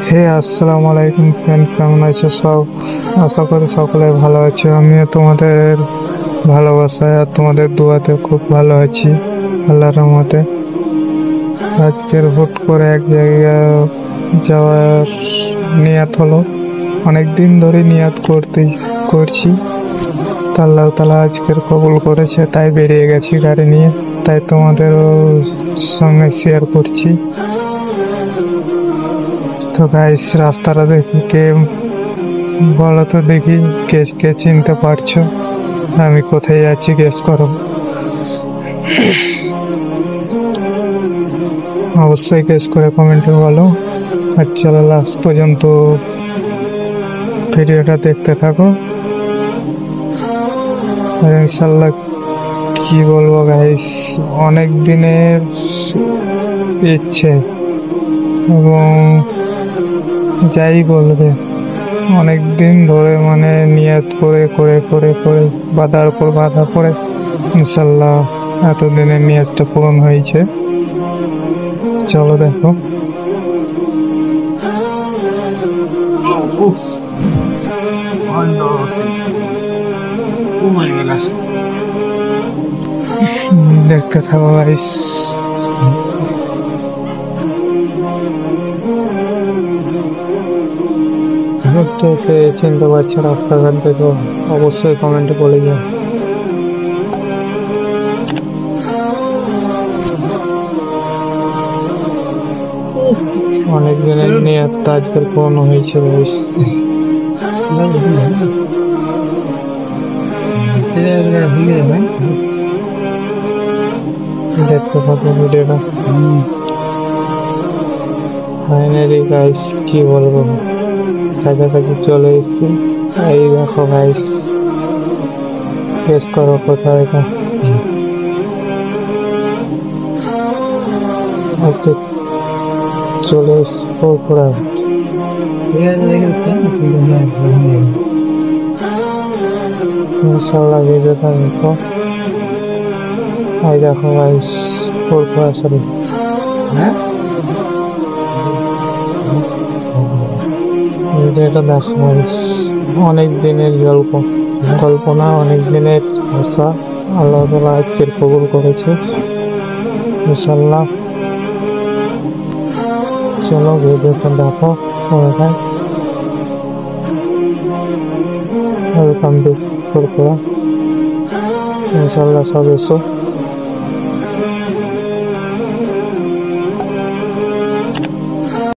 হে আসসালামু আলাইকুম ফ্রেন্ড, কেমন আছো সব? আশা করি সকলে ভালো আছো। আমিও তোমাদের ভালোবাসায় আর তোমাদের দোয়াতে খুব ভালো আছি, আল্লাহর রহমতে। আজকের হুট করে এক জায়গায় যাওয়ার নিয়াত হলো। অনেক দিন ধরে নিয়াত করছি, তা আল্লাহ তাআলা আজকের কবুল করেছে, তাই বেরিয়ে গেছি গাড়ি নিয়ে। তাই তোমাদেরও সঙ্গে শেয়ার করছি। তো গাইস, রাস্তাটা দেখি কে বলো তো, দেখি কে কে চিনতে পারছো আমি কোথায় যাচ্ছি, গেস করো। অবশ্যই গেস করে কমেন্টে বলো। আর চলো লাস্ট পর্যন্ত ভিডিওটা দেখতে থাকো। আর ইনশাল্লাহ কি বলবো গাইস, অনেক দিনের ইচ্ছে, এবং যাই বলবে অনেক দিন ধরে মানে নিয়ত করে করে করে করে বাধার উপর বাধা পড়ে ইনশাল্লাহ এতদিনের নিয়তটা পূরণ হয়েছে। চলো দেখো। দেখতে থাকো গাইস। কে চিনতে পারছে রাস্তাঘাট দেখো, অবশ্যই কমেন্টে বলে যাও। অনেক দিনের নিয়ত আজকের পূর্ণ হয়েছে গাইস। দেখতে থাকো ভিডিওটা। ফাইনালি গাইস, কি বলবো, কাছাকাছি চলে এসেছি। এই দেখো গাইস, গেস করো কোথায় এটা। আজকে চলে এসেছি পুরোপুরা। ইনশাল্লাহ ভিডিওটা দেখো। এই দেখো গাইস, পুরোপুরা সরি, ভিডিওটা দেখো গাইস। অনেক দিনের কল্পনা, অনেক দিনের আশা, আল্লাহ তাআলা আজকের কবুল করেছে ইনশাল্লাহ। চলো ভিডিওটা দেখো। Welcome to পুরপুরা। ইনশাল্লাহ সব এসো।